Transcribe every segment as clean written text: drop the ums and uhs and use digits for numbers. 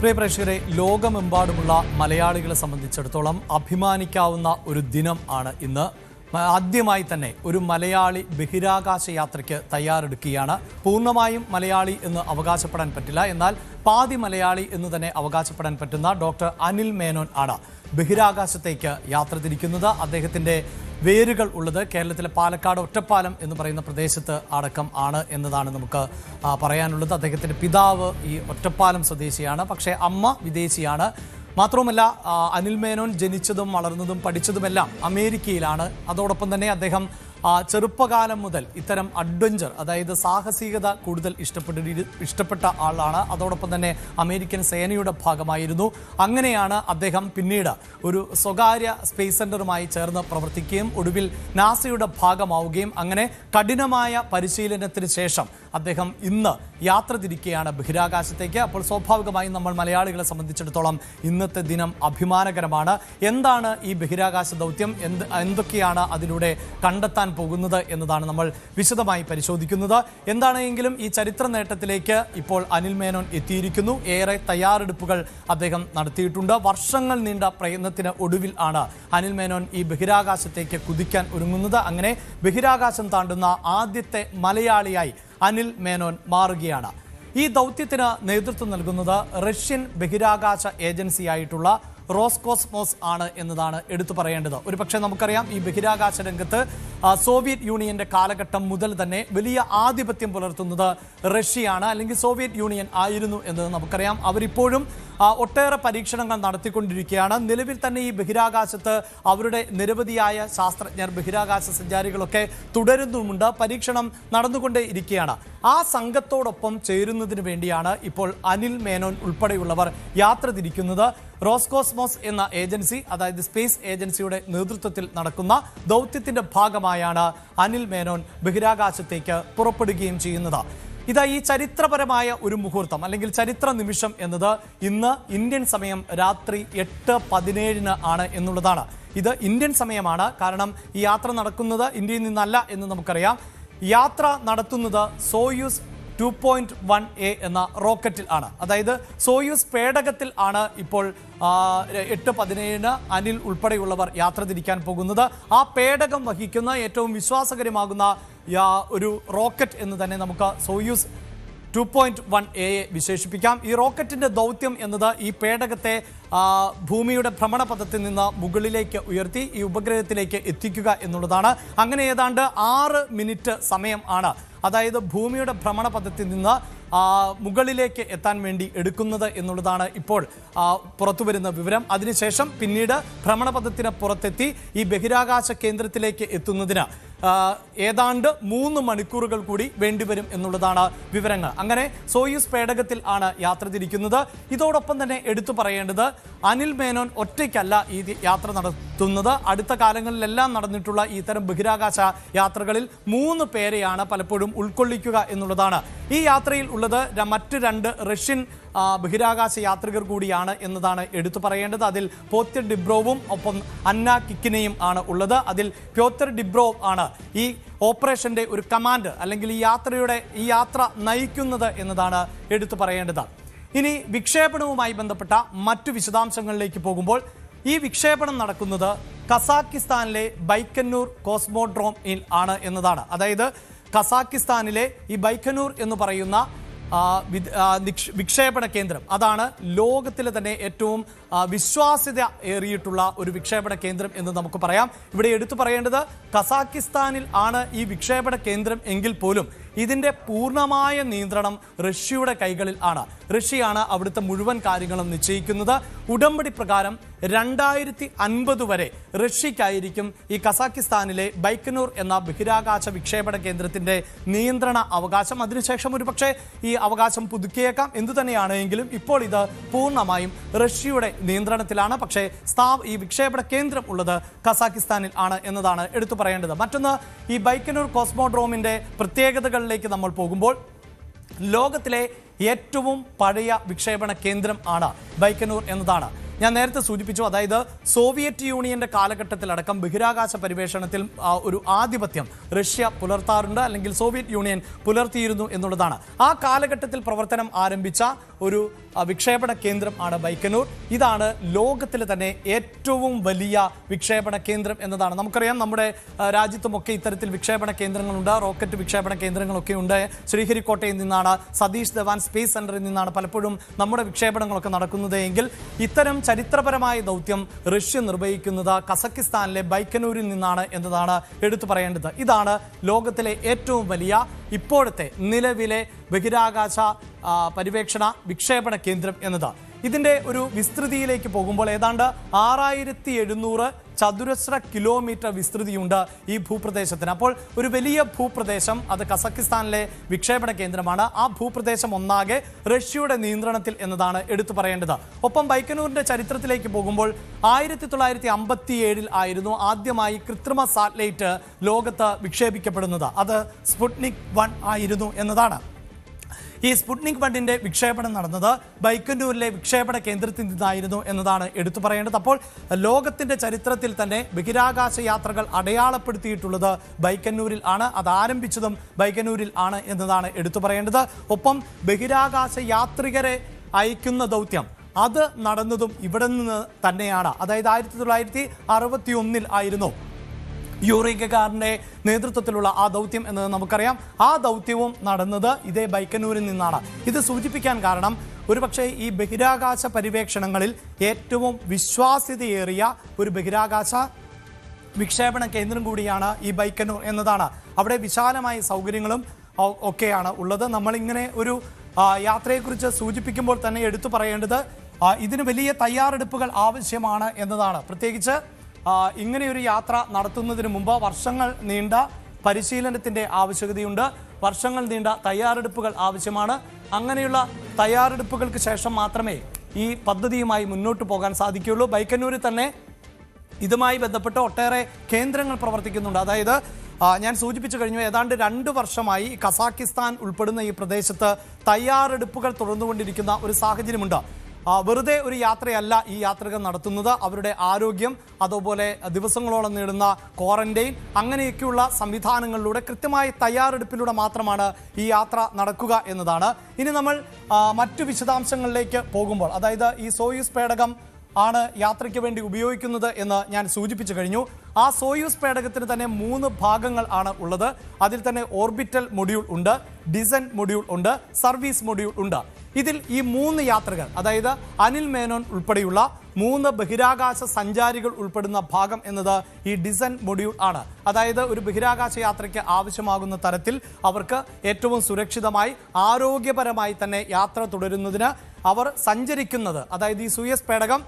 പ്രിയ പ്രേക്ഷകരെ, ലോകമെമ്പാടുമുള്ള മലയാളികളെ സംബന്ധിച്ചിടത്തോളം അഭിമാനിക്കാവുന്ന ഒരു ദിനം ആണ് ഇന്ന്. ആദ്യമായി തന്നെ ഒരു മലയാളി ബഹിരാകാശ യാത്രയ്ക്ക് തയ്യാറെടുക്കുകയാണ്. പൂർണ്ണമായും മലയാളി എന്ന് അവകാശപ്പെടാൻ പറ്റില്ല, എന്നാൽ പാതി മലയാളി എന്ന് തന്നെ അവകാശപ്പെടാൻ പറ്റുന്ന ഡോക്ടർ അനിൽ മേനോൻ ആണ് ബഹിരാകാശത്തേക്ക് യാത്ര തിരിക്കുന്നത്. അദ്ദേഹത്തിൻ്റെ വേരുകൾ ഉള്ളത് കേരളത്തിലെ പാലക്കാട് ഒറ്റപ്പാലം എന്ന് പറയുന്ന പ്രദേശത്ത് അടക്കം ആണ് എന്നതാണ് നമുക്ക് പറയാനുള്ളത്. അദ്ദേഹത്തിൻ്റെ പിതാവ് ഈ ഒറ്റപ്പാലം സ്വദേശിയാണ്, പക്ഷേ അമ്മ വിദേശിയാണ്. മാത്രവുമല്ല, അനിൽ മേനോൻ ജനിച്ചതും വളർന്നതും പഠിച്ചതുമെല്ലാം അമേരിക്കയിലാണ്. അതോടൊപ്പം തന്നെ അദ്ദേഹം ചെറുപ്പകാലം മുതൽ ഇത്തരം അഡ്വഞ്ചർ, അതായത് സാഹസികത കൂടുതൽ ഇഷ്ടപ്പെട്ട ആളാണ്. അതോടൊപ്പം തന്നെ അമേരിക്കൻ സേനയുടെ ഭാഗമായിരുന്നു. അങ്ങനെയാണ് അദ്ദേഹം പിന്നീട് ഒരു സ്വകാര്യ സ്പേസ് സെന്ററുമായി ചേർന്ന് പ്രവർത്തിക്കുകയും ഒടുവിൽ നാസയുടെ ഭാഗമാവുകയും അങ്ങനെ കഠിനമായ പരിശീലനത്തിന് ശേഷം അദ്ദേഹം ഇന്ന് യാത്ര തിരിക്കുകയാണ് ബഹിരാകാശത്തേക്ക്. അപ്പോൾ സ്വാഭാവികമായും നമ്മൾ മലയാളികളെ സംബന്ധിച്ചിടത്തോളം ഇന്നത്തെ ദിനം അഭിമാനകരമാണ്. എന്താണ് ഈ ബഹിരാകാശ ദൗത്യം, എന്തൊക്കെയാണ് അതിലൂടെ കണ്ടെത്താൻ പോകുന്നത് എന്നതാണ് നമ്മൾ വിശദമായി പരിശോധിക്കുന്നത്. എന്താണെങ്കിലും ഈ ചരിത്ര നേട്ടത്തിലേക്ക് ഇപ്പോൾ അനിൽ മേനോൻ എത്തിയിരിക്കുന്നു. ഏറെ തയ്യാറെടുപ്പുകൾ അദ്ദേഹം നടത്തിയിട്ടുണ്ട്. വർഷങ്ങൾ നീണ്ട പ്രയത്നത്തിന് ഒടുവിൽ ആണ് അനിൽ മേനോൻ ഈ ബഹിരാകാശത്തേക്ക് കുതിക്കാൻ ഒരുങ്ങുന്നത്. അങ്ങനെ ബഹിരാകാശം താണ്ടുന്ന ആദ്യത്തെ മലയാളിയായി അനിൽ മേനോൻ മാറുകയാണ്. ഈ ദൗത്യത്തിന് നേതൃത്വം നൽകുന്നത് റഷ്യൻ ബഹിരാകാശ ഏജൻസിയായിട്ടുള്ള റോസ്കോസ്മോസ് ആണ് എന്നതാണ് എടുത്തു പറയേണ്ടത്. ഒരുപക്ഷെ നമുക്കറിയാം, ഈ ബഹിരാകാശ രംഗത്ത് സോവിയറ്റ് യൂണിയന്റെ കാലഘട്ടം മുതൽ തന്നെ വലിയ ആധിപത്യം പുലർത്തുന്നത് റഷ്യയാണ്, അല്ലെങ്കിൽ സോവിയറ്റ് യൂണിയൻ ആയിരുന്നു എന്നത് നമുക്കറിയാം. അവരിപ്പോഴും ഒട്ടേറെ പരീക്ഷണങ്ങൾ നടത്തിക്കൊണ്ടിരിക്കുകയാണ്. നിലവിൽ തന്നെ ഈ ബഹിരാകാശത്ത് അവരുടെ നിരവധിയായ ശാസ്ത്രജ്ഞർ, ബഹിരാകാശ സഞ്ചാരികളൊക്കെ തുടരുന്നുമുണ്ട്. പരീക്ഷണം നടന്നുകൊണ്ടേ ഇരിക്കുകയാണ്. ആ സംഘത്തോടൊപ്പം ചേരുന്നതിന് വേണ്ടിയാണ് ഇപ്പോൾ അനിൽ മേനോൻ ഉൾപ്പെടെയുള്ളവർ യാത്ര തിരിക്കുന്നത്. റോസ്കോസ്മോസ് എന്ന ഏജൻസി, അതായത് സ്പേസ് ഏജൻസിയുടെ നേതൃത്വത്തിൽ നടക്കുന്ന ദൗത്യത്തിന്റെ ഭാഗമായാണ് അനിൽ മേനോൻ ബഹിരാകാശത്തേക്ക് പുറപ്പെടുകയും ചെയ്യുന്നത്. ഇതാ ഈ ചരിത്രപരമായ ഒരു മുഹൂർത്തം, അല്ലെങ്കിൽ ചരിത്ര നിമിഷം എന്നത് ഇന്ന് ഇന്ത്യൻ സമയം രാത്രി 8:17 ആണ് എന്നുള്ളതാണ്. ഇത് ഇന്ത്യൻ സമയമാണ്, കാരണം ഈ യാത്ര നടക്കുന്നത് ഇന്ത്യയിൽ നിന്നല്ല എന്ന് നമുക്കറിയാം. യാത്ര നടത്തുന്നത് സോയൂസ് 2.1A എന്ന റോക്കറ്റിൽ ആണ്. അതായത് സോയൂസ് പേടകത്തിൽ ആണ് ഇപ്പോൾ 8:17 അനിൽ ഉൾപ്പെടെയുള്ളവർ യാത്ര തിരിക്കാൻ പോകുന്നത്. ആ പേടകം വഹിക്കുന്ന ഏറ്റവും വിശ്വാസകരമാകുന്ന ഒരു റോക്കറ്റ് എന്ന് തന്നെ നമുക്ക് സോയൂസ് 2.1A വിശേഷിപ്പിക്കാം. ഈ റോക്കറ്റിന്റെ ദൗത്യം എന്നത് ഈ പേടകത്തെ ഭൂമിയുടെ ഭ്രമണപഥത്തിൽ നിന്ന് മുകളിലേക്ക് ഉയർത്തി ഈ ഉപഗ്രഹത്തിലേക്ക് എത്തിക്കുക എന്നുള്ളതാണ്. അങ്ങനെ ഏതാണ്ട് 6 മിനിറ്റ് സമയം ആണ്, അതായത് ഭൂമിയുടെ ഭ്രമണപഥത്തിൽ നിന്ന് മുകളിലേക്ക് എത്താൻ വേണ്ടി എടുക്കുന്നത് എന്നുള്ളതാണ് ഇപ്പോൾ പുറത്തുവരുന്ന വിവരം. അതിനുശേഷം പിന്നീട് ഭ്രമണപഥത്തിന് പുറത്തെത്തി ഈ ബഹിരാകാശ കേന്ദ്രത്തിലേക്ക് എത്തുന്നതിന് ഏതാണ്ട് 3 മണിക്കൂറുകൾ കൂടി വേണ്ടിവരും എന്നുള്ളതാണ് വിവരങ്ങൾ. അങ്ങനെ സോയൂസ് പേടകത്തിൽ ആണ് യാത്ര തിരിക്കുന്നത്. ഇതോടൊപ്പം തന്നെ എടുത്തു പറയേണ്ടത്, അനിൽ മേനോൻ ഒറ്റയ്ക്കല്ല ഈ യാത്ര നടത്തുന്നത്. അടുത്ത കാലങ്ങളിലെല്ലാം നടന്നിട്ടുള്ള ഇത്തരം ബഹിരാകാശ യാത്രകളിൽ 3 പേരെയാണ് പലപ്പോഴും ഉൾക്കൊള്ളിക്കുക എന്നുള്ളതാണ്. ഈ യാത്രയിൽ ഉള്ളത് മറ്റ് 2 റഷ്യൻ ബഹിരാകാശ യാത്രികർ കൂടിയാണ് എന്നതാണ് എടുത്തു പറയേണ്ടത്. അതിൽ പ്യോത്തർ ഡിബ്രോവും ഒപ്പം അന്ന കിക്കിനെയും ആണ് ഉള്ളത്. അതിൽ പ്യോത്തർ ഡിബ്രോവ് ആണ് ഈ ഓപ്പറേഷന്റെ ഒരു കമാൻഡർ, അല്ലെങ്കിൽ ഈ യാത്ര നയിക്കുന്നത് എന്നതാണ് എടുത്തു പറയേണ്ടത്. ഇനി വിക്ഷേപണവുമായി ബന്ധപ്പെട്ട മറ്റു വിശദാംശങ്ങളിലേക്ക് പോകുമ്പോൾ, ഈ വിക്ഷേപണം നടക്കുന്നത് കസാക്കിസ്ഥാനിലെ ബൈക്കന്നൂർ കോസ്മോഡ്രോമിൽ ആണ് എന്നതാണ്. അതായത് കസാക്കിസ്ഥാനിലെ ഈ ബൈക്കന്നൂർ എന്ന് പറയുന്ന വിക്ഷേപണ കേന്ദ്രം, അതാണ് ലോകത്തിലെ തന്നെ ഏറ്റവും വിശ്വാസ്യത ഏറിയിട്ടുള്ള ഒരു വിക്ഷേപണ കേന്ദ്രം എന്ന് നമുക്ക് പറയാം. ഇവിടെ എടുത്തു പറയേണ്ടത്, കസാക്കിസ്ഥാനിൽ ആണ് ഈ വിക്ഷേപണ കേന്ദ്രം എങ്കിൽ പോലും ഇതിൻ്റെ പൂർണ്ണമായ നിയന്ത്രണം റഷ്യയുടെ കൈകളിൽ ആണ്. റഷ്യയാണ് അവിടുത്തെ മുഴുവൻ കാര്യങ്ങളും നിശ്ചയിക്കുന്നത്. ഉടമ്പടി പ്രകാരം 2050 വരെ റഷ്യക്കായിരിക്കും ഈ കസാക്കിസ്ഥാനിലെ ബൈക്കന്നൂർ എന്ന ബഹിരാകാശ വിക്ഷേപണ കേന്ദ്രത്തിന്റെ നിയന്ത്രണ അവകാശം. അതിനുശേഷം ഒരുപക്ഷെ ഈ അവകാശം പുതുക്കിയേക്കാം. എന്തു തന്നെയാണെങ്കിലും ഇപ്പോൾ ഇത് പൂർണ്ണമായും റഷ്യയുടെ നിയന്ത്രണത്തിലാണ്. പക്ഷേ ഈ വിക്ഷേപണ കേന്ദ്രം ഉള്ളത് കസാക്കിസ്ഥാനിൽ ആണ് എന്നതാണ് എടുത്തു പറയേണ്ടത്. മറ്റൊന്ന്, ഈ ബൈക്കന്നൂർ കോസ്മോഡ്രോമിന്റെ പ്രത്യേകതകളിലേക്ക് നമ്മൾ പോകുമ്പോൾ, ലോകത്തിലെ ഏറ്റവും പഴയ വിക്ഷേപണ കേന്ദ്രം ആണ് ബൈക്കന്നൂർ എന്നതാണ്. ഞാൻ നേരത്തെ സൂചിപ്പിച്ചു, അതായത് സോവിയറ്റ് യൂണിയന്റെ കാലഘട്ടത്തിലടക്കം ബഹിരാകാശ പരിവേഷണത്തിൽ ഒരു ആധിപത്യം റഷ്യ പുലർത്താറുണ്ട്, അല്ലെങ്കിൽ സോവിയറ്റ് യൂണിയൻ പുലർത്തിയിരുന്നു എന്നുള്ളതാണ്. ആ കാലഘട്ടത്തിൽ പ്രവർത്തനം ആരംഭിച്ച ഒരു വിക്ഷേപണ കേന്ദ്രം ആണ് ബൈക്കന്നൂർ. ഇതാണ് ലോകത്തിലെ തന്നെ ഏറ്റവും വലിയ വിക്ഷേപണ കേന്ദ്രം എന്നതാണ്. നമുക്കറിയാം നമ്മുടെ രാജ്യത്തുമൊക്കെ ഇത്തരത്തിൽ വിക്ഷേപണ കേന്ദ്രങ്ങളുണ്ട്, റോക്കറ്റ് വിക്ഷേപണ കേന്ദ്രങ്ങളൊക്കെ ഉണ്ട്. ശ്രീഹരിക്കോട്ടയിൽ നിന്നാണ്, സതീഷ് ധവാൻ സ്പേസ് സെന്ററിൽ നിന്നാണ് പലപ്പോഴും നമ്മുടെ വിക്ഷേപണങ്ങളൊക്കെ നടക്കുന്നത് എങ്കിൽ ഇത്തരം ചരിത്രപരമായ ദൗത്യം റഷ്യ നിർവഹിക്കുന്നത് കസക്കിസ്ഥാനിലെ ബൈക്കന്നൂരിൽ നിന്നാണ് എന്നതാണ് എടുത്തു പറയേണ്ടത്. ഇതാണ് ലോകത്തിലെ ഏറ്റവും വലിയ ഇപ്പോഴത്തെ നിലവിലെ ബഹിരാകാശ പര്യവേക്ഷണ വിക്ഷേപണ കേന്ദ്രം എന്നത്. ഇതിൻ്റെ ഒരു വിസ്തൃതിയിലേക്ക് പോകുമ്പോൾ ഏതാണ്ട് 6700 ചതുരശ്ര കിലോമീറ്റർ വിസ്തൃതിയുണ്ട് ഈ ഭൂപ്രദേശത്തിന്. അപ്പോൾ ഒരു വലിയ ഭൂപ്രദേശം, അത് കസക്കിസ്ഥാനിലെ വിക്ഷേപണ കേന്ദ്രമാണ്. ആ ഭൂപ്രദേശം ഒന്നാകെ റഷ്യയുടെ നിയന്ത്രണത്തിൽ എന്നതാണ് എടുത്തു പറയേണ്ടത്. ഒപ്പം ബൈക്കന്നൂരിന്റെ ചരിത്രത്തിലേക്ക് പോകുമ്പോൾ 1957 ആയിരുന്നു ആദ്യമായി കൃത്രിമ സാറ്റലൈറ്റ് ലോകത്ത് വിക്ഷേപിക്കപ്പെടുന്നത്. അത് സ്പുട്നിക് 1 ആയിരുന്നു എന്നതാണ്. ഈ സ്പുട്നിക് 1ന്റെ വിക്ഷേപണം നടന്നത് ബൈക്കന്നൂരിലെ വിക്ഷേപണ കേന്ദ്രത്തിൽ നിന്നായിരുന്നു എന്നതാണ് എടുത്തു പറയേണ്ടത്. അപ്പോൾ ലോകത്തിന്റെ ചരിത്രത്തിൽ തന്നെ ബഹിരാകാശ യാത്രകൾ അടയാളപ്പെടുത്തിയിട്ടുള്ളത് ബൈക്കന്നൂരിൽ ആണ്. അത് ആരംഭിച്ചതും ബൈക്കന്നൂരിൽ ആണ് എന്നതാണ് എടുത്തു പറയേണ്ടത്. ഒപ്പം ബഹിരാകാശ യാത്രികരെ അയക്കുന്ന ദൗത്യം അത് നടന്നതും ഇവിടെ നിന്ന് തന്നെയാണ്. അതായത് 1961 ആയിരുന്നു യൂറി ഗഗാറിന്റെ നേതൃത്വത്തിലുള്ള ആ ദൗത്യം എന്നത് നമുക്കറിയാം. ആ ദൗത്യവും നടന്നത് ഇതേ ബൈക്കന്നൂരിൽ നിന്നാണ്. ഇത് സൂചിപ്പിക്കാൻ കാരണം ഒരുപക്ഷെ ഈ ബഹിരാകാശ പര്യവേക്ഷണങ്ങളിൽ ഏറ്റവും വിശ്വാസ്യതയേറിയ ഒരു ബഹിരാകാശ വിക്ഷേപണ കേന്ദ്രം കൂടിയാണ് ഈ ബൈക്കന്നൂർ എന്നതാണ്. അവിടെ വിശാലമായ സൗകര്യങ്ങളും ഒക്കെയാണ് ഉള്ളത്. നമ്മളിങ്ങനെ ഒരു യാത്രയെക്കുറിച്ച് സൂചിപ്പിക്കുമ്പോൾ തന്നെ എടുത്തു പറയേണ്ടത് ഇതിന് വലിയ തയ്യാറെടുപ്പുകൾ ആവശ്യമാണ് എന്നതാണ്. പ്രത്യേകിച്ച് ഇങ്ങനെയൊരു യാത്ര നടത്തുന്നതിന് മുമ്പ് വർഷങ്ങൾ നീണ്ട പരിശീലനത്തിൻ്റെ ആവശ്യകതയുണ്ട്, വർഷങ്ങൾ നീണ്ട തയ്യാറെടുപ്പുകൾ ആവശ്യമാണ്. അങ്ങനെയുള്ള തയ്യാറെടുപ്പുകൾക്ക് ശേഷം മാത്രമേ ഈ പദ്ധതിയുമായി മുന്നോട്ട് പോകാൻ സാധിക്കുകയുള്ളൂ. ബൈക്കന്നൂരിൽ തന്നെ ഇതുമായി ബന്ധപ്പെട്ട് ഒട്ടേറെ കേന്ദ്രങ്ങൾ പ്രവർത്തിക്കുന്നുണ്ട്. അതായത് ഞാൻ സൂചിപ്പിച്ചു കഴിഞ്ഞു, ഏതാണ്ട് 2 വർഷമായി കസാക്കിസ്ഥാൻ ഉൾപ്പെടുന്ന ഈ പ്രദേശത്ത് തയ്യാറെടുപ്പുകൾ തുടർന്നുകൊണ്ടിരിക്കുന്ന ഒരു സാഹചര്യമുണ്ട്. വെറുതെ ഒരു യാത്രയല്ല ഈ യാത്രികർ നടത്തുന്നത്. അവരുടെ ആരോഗ്യം, അതുപോലെ ദിവസങ്ങളോളം നീളുന്ന ക്വാറന്റൈൻ, അങ്ങനെയൊക്കെയുള്ള സംവിധാനങ്ങളിലൂടെ കൃത്യമായ തയ്യാറെടുപ്പിലൂടെ മാത്രമാണ് ഈ യാത്ര നടക്കുക എന്നതാണ്. ഇനി നമ്മൾ മറ്റു വിശദാംശങ്ങളിലേക്ക് പോകുമ്പോൾ, അതായത് ഈ സോയൂസ് പേടകം ആണ് യാത്രയ്ക്ക് വേണ്ടി ഉപയോഗിക്കുന്നത് എന്ന് ഞാൻ സൂചിപ്പിച്ചു കഴിഞ്ഞു. ആ സോയൂസ് പേടകത്തിന് തന്നെ 3 ഭാഗങ്ങൾ ആണ് ഉള്ളത്. അതിൽ തന്നെ ഓർബിറ്റൽ മൊഡ്യൂൾ ഉണ്ട്, ഡിസെന്റ് മൊഡ്യൂൾ ഉണ്ട്, സർവീസ് മൊഡ്യൂൾ ഉണ്ട്. ഇതിൽ ഈ 3 യാത്രകൾ, അതായത് അനിൽ മേനോൻ ഉൾപ്പെടെയുള്ള 3 ബഹിരാകാശ സഞ്ചാരികൾ ഉൾപ്പെടുന്ന ഭാഗം എന്നത് ഈ ഡിസെന്റ് മൊഡ്യൂൾ ആണ്. അതായത് ഒരു ബഹിരാകാശ യാത്രയ്ക്ക് ആവശ്യമാകുന്ന തരത്തിൽ അവർക്ക് ഏറ്റവും സുരക്ഷിതമായി ആരോഗ്യപരമായി തന്നെ യാത്ര തുടരുന്നതിന് അവർ സഞ്ചരിക്കുന്നത്, അതായത് ഈ സോയൂസ് പേടകം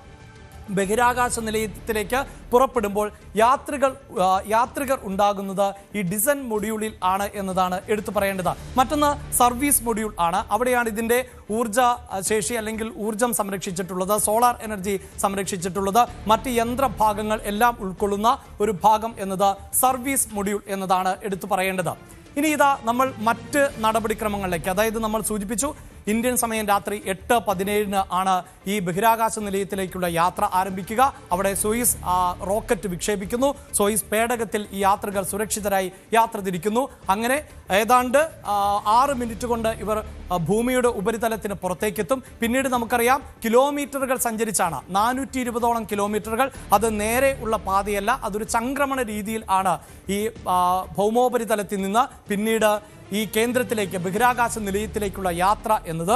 ബഹിരാകാശ നിലയത്തിലേക്ക് പുറപ്പെടുമ്പോൾ യാത്രികർ ഉണ്ടാകുന്നത് ഈ ഡിസെന്റ് മൊഡ്യൂളിൽ ആണ് എന്നതാണ് എടുത്തു പറയേണ്ടത്. മറ്റൊന്ന് സർവീസ് മൊഡ്യൂൾ ആണ്. അവിടെയാണ് ഇതിൻ്റെ ഊർജ ശേഷി അല്ലെങ്കിൽ ഊർജം സംരക്ഷിച്ചിട്ടുള്ളത്, സോളാർ എനർജി സംരക്ഷിച്ചിട്ടുള്ളത്. മറ്റ് യന്ത്രഭാഗങ്ങൾ എല്ലാം ഉൾക്കൊള്ളുന്ന ഒരു ഭാഗം എന്നത് സർവീസ് മൊഡ്യൂൾ എന്നതാണ് എടുത്തു പറയേണ്ടത്. ഇനി ഇതാ നമ്മൾ മറ്റ് നടപടിക്രമങ്ങളിലേക്ക്, അതായത് നമ്മൾ സൂചിപ്പിച്ചു ഇന്ത്യൻ സമയം രാത്രി 8:17 ആണ് ഈ ബഹിരാകാശ നിലയത്തിലേക്കുള്ള യാത്ര ആരംഭിക്കുക. അവിടെ സോയൂസ് റോക്കറ്റ് വിക്ഷേപിക്കുന്നു. സോയൂസ് പേടകത്തിൽ ഈ യാത്രികർ സുരക്ഷിതരായി യാത്ര തിരിക്കുന്നു. അങ്ങനെ ഏതാണ്ട് 6 മിനിറ്റ് കൊണ്ട് ഇവർ ഭൂമിയുടെ ഉപരിതലത്തിന് പുറത്തേക്കെത്തും. പിന്നീട് നമുക്കറിയാം കിലോമീറ്ററുകൾ സഞ്ചരിച്ചാണ്, 420ഓളം കിലോമീറ്ററുകൾ. അത് നേരെ ഉള്ള പാതയല്ല, അതൊരു ചംക്രമണ രീതിയിൽ ആണ് ഈ ഭൗമോപരിതലത്തിൽ നിന്ന് പിന്നീട് ഈ കേന്ദ്രത്തിലേക്ക്, ബഹിരാകാശ നിലയത്തിലേക്കുള്ള യാത്ര എന്നത്.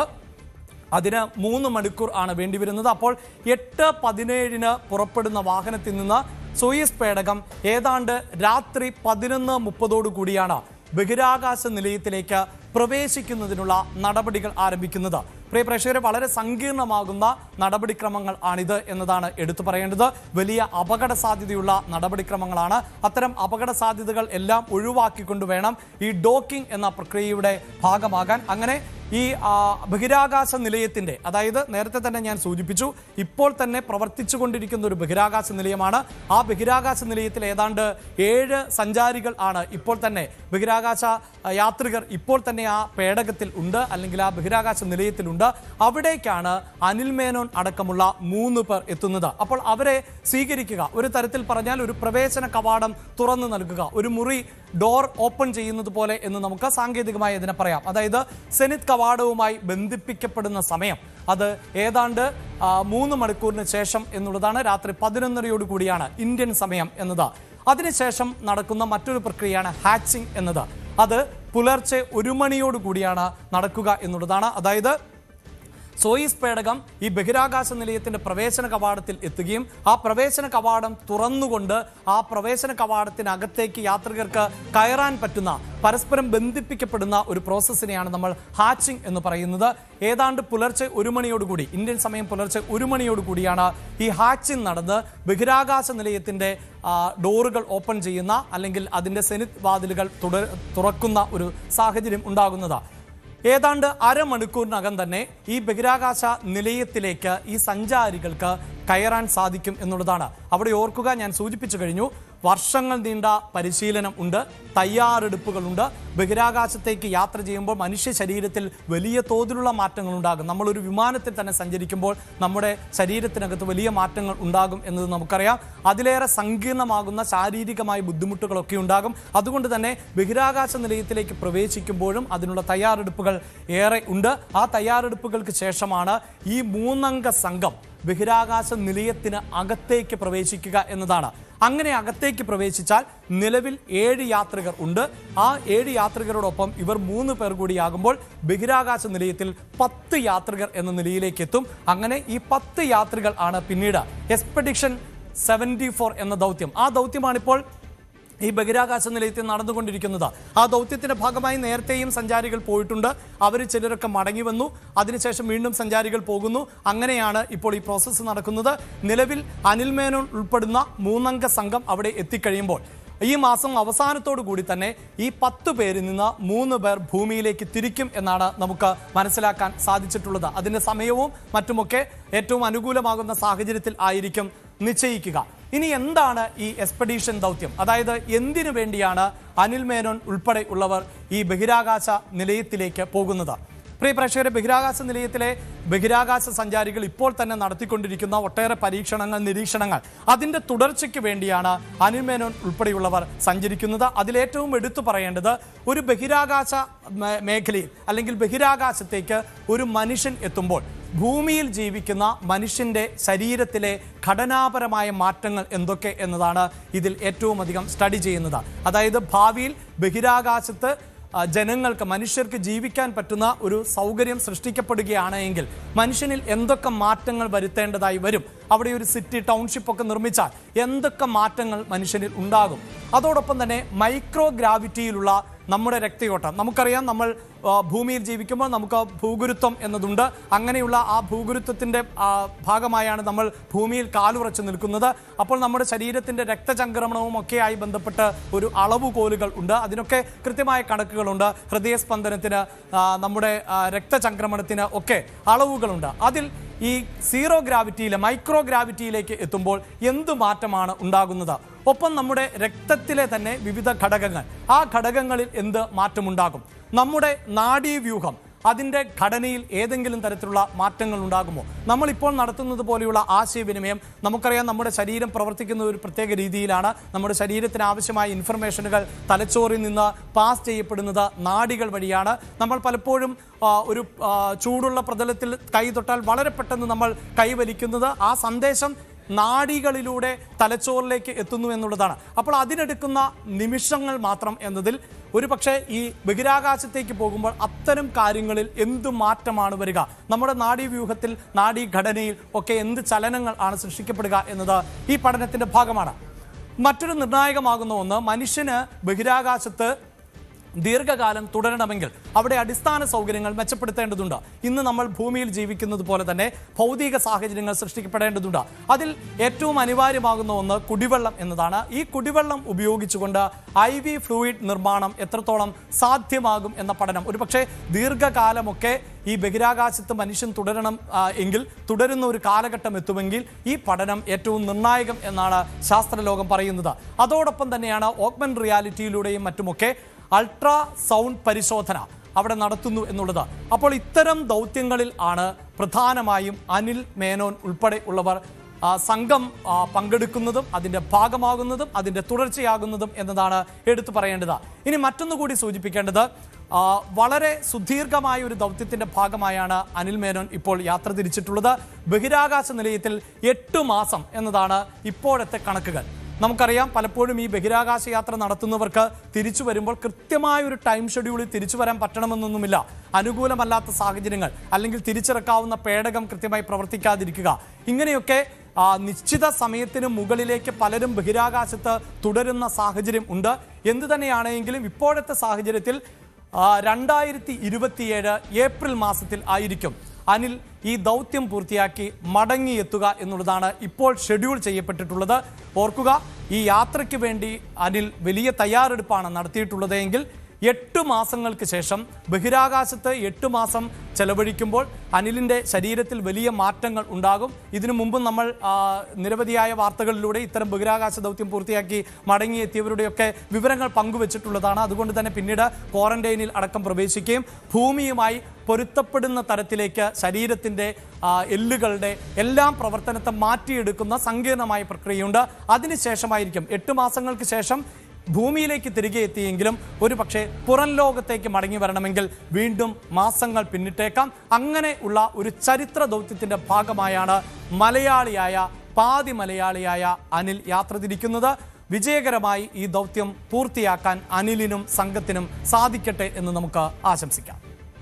അതിന് 3 മണിക്കൂർ ആണ് വേണ്ടിവരുന്നത്. അപ്പോൾ 8:17 പുറപ്പെടുന്ന വാഹനത്തിൽ നിന്ന് സോയൂസ് പേടകം ഏതാണ്ട് രാത്രി 11:30 കൂടിയാണ് ബഹിരാകാശ നിലയത്തിലേക്ക് പ്രവേശിക്കുന്നതിനുള്ള നടപടികൾ ആരംഭിക്കുന്നത്. പ്രിയ പ്രേക്ഷകരെ, വളരെ സങ്കീർണമാകുന്ന നടപടിക്രമങ്ങൾ ആണിത് എന്നതാണ് എടുത്തു പറയേണ്ടത്. വലിയ അപകട സാധ്യതയുള്ള നടപടിക്രമങ്ങളാണ്. അത്തരം അപകട സാധ്യതകൾ എല്ലാം ഒഴിവാക്കിക്കൊണ്ട് വേണം ഈ ഡോക്കിംഗ് എന്ന പ്രക്രിയയുടെ ഭാഗമാകാൻ. അങ്ങനെ ഈ ബഹിരാകാശ നിലയത്തിൻ്റെ, അതായത് നേരത്തെ തന്നെ ഞാൻ സൂചിപ്പിച്ചു, ഇപ്പോൾ തന്നെ പ്രവർത്തിച്ചു കൊണ്ടിരിക്കുന്ന ഒരു ബഹിരാകാശ നിലയമാണ്. ആ ബഹിരാകാശ നിലയത്തിൽ ഏതാണ്ട് 7 സഞ്ചാരികൾ ആണ് ഇപ്പോൾ തന്നെ, ബഹിരാകാശ യാത്രികർ ഇപ്പോൾ തന്നെ ആ പേടകത്തിൽ ഉണ്ട്, അല്ലെങ്കിൽ ആ ബഹിരാകാശ നിലയത്തിലുണ്ട്. അവിടേക്കാണ് അനിൽ മേനോൻ അടക്കമുള്ള 3 പേർ എത്തുന്നത്. അപ്പോൾ അവരെ സ്വീകരിക്കുക, ഒരു തരത്തിൽ പറഞ്ഞാൽ ഒരു പ്രവേശന കവാടം തുറന്നു നൽകുക, ഒരു മുറി ഡോർ ഓപ്പൺ ചെയ്യുന്നത് പോലെ എന്ന് നമുക്ക് സാങ്കേതികമായി ഇതിനെ പറയാം. അതായത് സെനിത് കവാടവുമായി ബന്ധിപ്പിക്കപ്പെടുന്ന സമയം അത് ഏതാണ്ട് 3 മണിക്കൂറിന് ശേഷം എന്നുള്ളതാണ്. രാത്രി 11:30 കൂടിയാണ് ഇന്ത്യൻ സമയം എന്നത്. അതിനുശേഷം നടക്കുന്ന മറ്റൊരു പ്രക്രിയയാണ് ഹാച്ചിങ് എന്നത്. അത് പുലർച്ചെ 1 മണിയോട് കൂടിയാണ് നടക്കുക എന്നുള്ളതാണ്. അതായത് സോയിസ് പേടകം ഈ ബഹിരാകാശ നിലയത്തിന്റെ പ്രവേശന കവാടത്തിൽ എത്തുകയും ആ പ്രവേശന കവാടം തുറന്നുകൊണ്ട് ആ പ്രവേശന കവാടത്തിനകത്തേക്ക് യാത്രികർക്ക് കയറാൻ പറ്റുന്ന പരസ്പരം ബന്ധിപ്പിക്കപ്പെടുന്ന ഒരു പ്രോസസ്സിനെയാണ് നമ്മൾ ഹാച്ചിങ് എന്ന് പറയുന്നത്. ഏതാണ്ട് പുലർച്ചെ 1 മണിയോടുകൂടി ഇന്ത്യൻ സമയം പുലർച്ചെ 1 മണിയോടുകൂടിയാണ് ഈ ഹാച്ചിങ് നടന്ന് ബഹിരാകാശ നിലയത്തിന്റെ ഡോറുകൾ ഓപ്പൺ ചെയ്യുന്ന അല്ലെങ്കിൽ അതിന്റെ സെനിത് വാതിലുകൾ തുറക്കുന്ന ഒരു സാഹചര്യം ഉണ്ടാകുന്നത്. ഏതാണ്ട് അരമണിക്കൂറിനകം തന്നെ ഈ ബഹിരാകാശ നിലയത്തിലേക്ക് ഈ സഞ്ചാരികൾക്ക് കയറാൻ സാധിക്കും എന്നുള്ളതാണ്. അവിടെ ഓർക്കുക, ഞാൻ സൂചിപ്പിച്ചു കഴിഞ്ഞു, വർഷങ്ങൾ നീണ്ട പരിശീലനം ഉണ്ട്, തയ്യാറെടുപ്പുകളുണ്ട്. ബഹിരാകാശത്തേക്ക് യാത്ര ചെയ്യുമ്പോൾ മനുഷ്യ ശരീരത്തിൽ വലിയ തോതിലുള്ള മാറ്റങ്ങൾ ഉണ്ടാകും. നമ്മളൊരു വിമാനത്തിൽ തന്നെ സഞ്ചരിക്കുമ്പോൾ നമ്മുടെ ശരീരത്തിനകത്ത് വലിയ മാറ്റങ്ങൾ ഉണ്ടാകും എന്നത് നമുക്കറിയാം. അതിലേറെ സങ്കീർണമാകുന്ന ശാരീരികമായ ബുദ്ധിമുട്ടുകളൊക്കെ ഉണ്ടാകും. അതുകൊണ്ട് തന്നെ ബഹിരാകാശ നിലയത്തിലേക്ക് പ്രവേശിക്കുമ്പോഴും അതിനുള്ള തയ്യാറെടുപ്പുകൾ ഏറെ ഉണ്ട്. ആ തയ്യാറെടുപ്പുകൾക്ക് ശേഷമാണ് ഈ 3 അംഗ സംഘം ബഹിരാകാശ നിലയത്തിന് അകത്തേക്ക് പ്രവേശിക്കുക എന്നതാണ്. അങ്ങനെ അകത്തേക്ക് പ്രവേശിച്ചാൽ നിലവിൽ 7 യാത്രികർ ഉണ്ട്. ആ 7 യാത്രികരോടൊപ്പം ഇവർ 3 പേർ കൂടിയാകുമ്പോൾ ബഹിരാകാശ നിലയത്തിൽ 10 യാത്രികർ എന്ന നിലയിലേക്ക് എത്തും. അങ്ങനെ ഈ 10 യാത്രികൾ ആണ് പിന്നീട് എക്സ്പെഡിഷൻ 74 എന്ന ദൗത്യം. ആ ദൗത്യമാണിപ്പോൾ ഈ ബഹിരാകാശ നിലയത്തിൽ നടന്നുകൊണ്ടിരിക്കുന്നത്. ആ ദൗത്യത്തിന്റെ ഭാഗമായി നേരത്തെയും സഞ്ചാരികൾ പോയിട്ടുണ്ട്. അവർ ചിലരൊക്കെ മടങ്ങി വന്നു. അതിനുശേഷം വീണ്ടും സഞ്ചാരികൾ പോകുന്നു. അങ്ങനെയാണ് ഇപ്പോൾ ഈ പ്രോസസ്സ് നടക്കുന്നത്. നിലവിൽ അനിൽ മേനോൻ ഉൾപ്പെടുന്ന 3 അംഗ സംഘം അവിടെ എത്തിക്കഴിയുമ്പോൾ ഈ മാസം അവസാനത്തോടു കൂടി തന്നെ ഈ 10 പേരിൽ നിന്ന് 3 പേർ ഭൂമിയിലേക്ക് തിരിക്കും എന്നാണ് നമുക്ക് മനസ്സിലാക്കാൻ സാധിച്ചിട്ടുള്ളത്. അതിന്റെ സമയവും മറ്റുമൊക്കെ ഏറ്റവും അനുകൂലമാകുന്ന സാഹചര്യത്തിൽ ആയിരിക്കും നിശ്ചയിക്കുക. ഇനി എന്താണ് ഈ എക്സ്പെഡീഷൻ ദൗത്യം? അതായത് എന്തിനു വേണ്ടിയാണ് അനിൽ മേനോൻ ഉൾപ്പെടെ ഉള്ളവർ ഈ ബഹിരാകാശ നിലയത്തിലേക്ക് പോകുന്നത്? പ്രിയ പ്രേക്ഷകരെ, ബഹിരാകാശ നിലയത്തിലെ ബഹിരാകാശ സഞ്ചാരികൾ ഇപ്പോൾ തന്നെ നടത്തിക്കൊണ്ടിരിക്കുന്ന ഒട്ടേറെ പരീക്ഷണങ്ങൾ, നിരീക്ഷണങ്ങൾ, അതിൻ്റെ തുടർച്ചയ്ക്ക് വേണ്ടിയാണ് അനിൽ മേനോൻ ഉൾപ്പെടെയുള്ളവർ സഞ്ചരിക്കുന്നത്. അതിലേറ്റവും എടുത്തു പറയേണ്ടത്, ഒരു ബഹിരാകാശ മേഖലയിൽ അല്ലെങ്കിൽ ബഹിരാകാശത്തേക്ക് ഒരു മനുഷ്യൻ എത്തുമ്പോൾ ഭൂമിയിൽ ജീവിക്കുന്ന മനുഷ്യൻ്റെ ശരീരത്തിലെ ഘടനാപരമായ മാറ്റങ്ങൾ എന്തൊക്കെ എന്നതാണ് ഇതിൽ ഏറ്റവും അധികം സ്റ്റഡി ചെയ്യുന്നത്. അതായത് ഭാവിയിൽ ബഹിരാകാശത്ത് ജനങ്ങൾക്ക്, മനുഷ്യർക്ക് ജീവിക്കാൻ പറ്റുന്ന ഒരു സൗകര്യം സൃഷ്ടിക്കപ്പെടുകയാണ് എങ്കിൽ മനുഷ്യനിൽ എന്തൊക്കെ മാറ്റങ്ങൾ വരുത്തേണ്ടതായി വരും, അവിടെ ഒരു സിറ്റി ടൗൺഷിപ്പ് ഒക്കെ നിർമ്മിച്ചാൽ എന്തൊക്കെ മാറ്റങ്ങൾ മനുഷ്യനിൽ ഉണ്ടാകും. അതോടൊപ്പം തന്നെ മൈക്രോ ഗ്രാവിറ്റിയിലുള്ള നമ്മുടെ രക്തയോട്ടം, നമുക്കറിയാം നമ്മൾ ഭൂമിയിൽ ജീവിക്കുമ്പോൾ നമുക്ക് ഭൂഗുരുത്വം എന്നതുണ്ട്. അങ്ങനെയുള്ള ആ ഭൂഗുരുത്വത്തിൻ്റെ ഭാഗമായാണ് നമ്മൾ ഭൂമിയിൽ കാലുറച്ച് നിൽക്കുന്നത്. അപ്പോൾ നമ്മുടെ ശരീരത്തിൻ്റെ രക്തചംക്രമണവും ഒക്കെയായി ബന്ധപ്പെട്ട് ഒരു അളവുകോലുകൾ ഉണ്ട്. അതിനൊക്കെ കൃത്യമായ കണക്കുകളുണ്ട്. ഹൃദയസ്പന്ദനത്തിന്, നമ്മുടെ രക്തചംക്രമണത്തിന് ഒക്കെ അളവുകളുണ്ട്. അതിൽ ഈ സീറോ ഗ്രാവിറ്റിയിലെ മൈക്രോ ഗ്രാവിറ്റിയിലേക്ക് എത്തുമ്പോൾ എന്ത് മാറ്റമാണ് ഉണ്ടാകുന്നത്? ഒപ്പം നമ്മുടെ രക്തത്തിലെ തന്നെ വിവിധ ഘടകങ്ങൾ, ആ ഘടകങ്ങളിൽ എന്ത് മാറ്റമുണ്ടാകും? നമ്മുടെ നാഡീവ്യൂഹം, അതിൻ്റെ ഘടനയിൽ ഏതെങ്കിലും തരത്തിലുള്ള മാറ്റങ്ങൾ ഉണ്ടാകുമോ? നമ്മളിപ്പോൾ നടത്തുന്നത് പോലെയുള്ള ആശയവിനിമയം, നമുക്കറിയാം നമ്മുടെ ശരീരം പ്രവർത്തിക്കുന്ന ഒരു പ്രത്യേക രീതിയിലാണ്. നമ്മുടെ ശരീരത്തിന് ആവശ്യമായ ഇൻഫർമേഷനുകൾ തലച്ചോറിൽ നിന്ന് പാസ് ചെയ്യപ്പെടുന്നത് നാഡികൾ വഴിയാണ്. നമ്മൾ പലപ്പോഴും ഒരു ചൂടുള്ള പ്രതലത്തിൽ കൈ തൊട്ടാൽ വളരെ പെട്ടെന്ന് നമ്മൾ കൈവലിക്കുന്നത് ആ സന്ദേശം നാഡികളിലൂടെ തലച്ചോറിലേക്ക് എത്തുന്നു എന്നുള്ളതാണ്. അപ്പോൾ അതിനെടുക്കുന്ന നിമിഷങ്ങൾ മാത്രം എന്നതിൽ ഒരു പക്ഷേ ഈ ബഹിരാകാശത്തേക്ക് പോകുമ്പോൾ അത്തരം കാര്യങ്ങളിൽ എന്ത് മാറ്റമാണ് വരിക, നമ്മുടെ നാഡീവ്യൂഹത്തിൽ, നാഡീഘടനയിൽ ഒക്കെ എന്ത് ചലനങ്ങൾ ആണ് സൃഷ്ടിക്കപ്പെടുക എന്നത് ഈ പഠനത്തിൻ്റെ ഭാഗമാണ്. മറ്റൊരു നിർണായകമാകുന്ന ഒന്ന്, മനുഷ്യന് ബഹിരാകാശത്ത് ദീർഘകാലം തുടരണമെങ്കിൽ അവിടെ അടിസ്ഥാന സൗകര്യങ്ങൾ മെച്ചപ്പെടുത്തേണ്ടതുണ്ട്. ഇന്ന് നമ്മൾ ഭൂമിയിൽ ജീവിക്കുന്നത് പോലെ തന്നെ ഭൗതിക സാഹചര്യങ്ങൾ സൃഷ്ടിക്കപ്പെടേണ്ടതുണ്ട്. അതിൽ ഏറ്റവും അനിവാര്യമാകുന്ന ഒന്ന് കുടിവെള്ളം എന്നതാണ്. ഈ കുടിവെള്ളം ഉപയോഗിച്ചുകൊണ്ട് IV ഫ്ലൂയിഡ് നിർമ്മാണം എത്രത്തോളം സാധ്യമാകും എന്ന പഠനം, ഒരുപക്ഷെ ദീർഘകാലമൊക്കെ ഈ ബഹിരാകാശത്ത് മനുഷ്യൻ തുടരണം എങ്കിൽ, തുടരുന്ന ഒരു കാലഘട്ടം എത്തുമെങ്കിൽ ഈ പഠനം ഏറ്റവും നിർണായകം എന്നാണ് ശാസ്ത്രലോകം പറയുന്നത്. അതോടൊപ്പം തന്നെയാണ് ഓഗ്മെന്റ് റിയാലിറ്റിയിലൂടെയും മറ്റുമൊക്കെ അൾട്രാ സൗണ്ട് പരിശോധന അവിടെ നടത്തുന്നു എന്നുള്ളത്. അപ്പോൾ ഇത്തരം ദൗത്യങ്ങളിൽ ആണ് പ്രധാനമായും അനിൽ മേനോൻ ഉൾപ്പെടെ ഉള്ളവർ സംഘം പങ്കെടുക്കുന്നതും അതിൻ്റെ ഭാഗമാകുന്നതും അതിൻ്റെ തുടർച്ചയാകുന്നതും എന്നതാണ് എടുത്തു പറയേണ്ടത്. ഇനി മറ്റൊന്നുകൂടി സൂചിപ്പിക്കേണ്ടത്, വളരെ സുദീർഘമായ ഒരു ദൗത്യത്തിൻ്റെ ഭാഗമായാണ് അനിൽ മേനോൻ ഇപ്പോൾ യാത്ര തിരിച്ചിട്ടുള്ളത്. ബഹിരാകാശ നിലയത്തിൽ 8 മാസം എന്നതാണ് ഇപ്പോഴത്തെ കണക്കുകൾ. നമുക്കറിയാം, പലപ്പോഴും ഈ ബഹിരാകാശ യാത്ര നടത്തുന്നവർക്ക് തിരിച്ചു വരുമ്പോൾ കൃത്യമായ ഒരു ടൈം ഷെഡ്യൂളിൽ തിരിച്ചു വരാൻ പറ്റണമെന്നൊന്നുമില്ല. അനുകൂലമല്ലാത്ത സാഹചര്യങ്ങൾ, അല്ലെങ്കിൽ തിരിച്ചിറക്കാവുന്ന പേടകം കൃത്യമായി പ്രവർത്തിക്കാതിരിക്കുക, ഇങ്ങനെയൊക്കെ നിശ്ചിത സമയത്തിന് മുകളിലേക്ക് പലരും ബഹിരാകാശത്ത് തുടരുന്ന സാഹചര്യം ഉണ്ട്. എന്തു തന്നെയാണെങ്കിലും ഇപ്പോഴത്തെ സാഹചര്യത്തിൽ 2027 ഏപ്രിൽ മാസത്തിൽ ആയിരിക്കും അനിൽ ഈ ദൗത്യം പൂർത്തിയാക്കി മടങ്ങിയെത്തുക എന്നുള്ളതാണ് ഇപ്പോൾ ഷെഡ്യൂൾ ചെയ്യപ്പെട്ടിട്ടുള്ളത്. ഓർക്കുക, ഈ യാത്രയ്ക്ക് വേണ്ടി അനിൽ വലിയ തയ്യാറെടുപ്പാണ് നടത്തിയിട്ടുള്ളത് എങ്കിൽ 8 മാസങ്ങൾക്ക് ശേഷം ബഹിരാകാശത്ത് 8 മാസം ചെലവഴിക്കുമ്പോൾ അനിലിൻ്റെ ശരീരത്തിൽ വലിയ മാറ്റങ്ങൾ ഉണ്ടാകും. ഇതിനു മുമ്പ് നമ്മൾ നിരവധിയായ വാർത്തകളിലൂടെ ഇത്തരം ബഹിരാകാശ ദൗത്യം പൂർത്തിയാക്കി മടങ്ങിയെത്തിയവരുടെയൊക്കെ വിവരങ്ങൾ പങ്കുവച്ചിട്ടുള്ളതാണ്. അതുകൊണ്ട് തന്നെ പിന്നീട് ക്വാറന്റൈനിൽ അടക്കം പ്രവേശിക്കുകയും ഭൂമിയുമായി പൊരുത്തപ്പെടുന്ന തരത്തിലേക്ക് ശരീരത്തിൻ്റെ എല്ലുകളുടെ എല്ലാം പ്രവർത്തനത്തെ മാറ്റിയെടുക്കുന്ന സങ്കീർണമായ പ്രക്രിയയുണ്ട്. അതിനുശേഷമായിരിക്കും 8 മാസങ്ങൾക്ക് ശേഷം ഭൂമിയിലേക്ക് തിരികെ എത്തിയെങ്കിലും ഒരു പക്ഷേ പുറം ലോകത്തേക്ക് മടങ്ങി വരണമെങ്കിൽ വീണ്ടും മാസങ്ങൾ പിന്നിട്ടേക്കാം. അങ്ങനെ ഉള്ള ഒരു ചരിത്ര ദൗത്യത്തിൻ്റെ ഭാഗമായാണ് പാതി മലയാളിയായ അനിൽ യാത്ര തിരിക്കുന്നത്. വിജയകരമായി ഈ ദൗത്യം പൂർത്തിയാക്കാൻ അനിലിനും സംഘത്തിനും സാധിക്കട്ടെ എന്ന് നമുക്ക് ആശംസിക്കാം.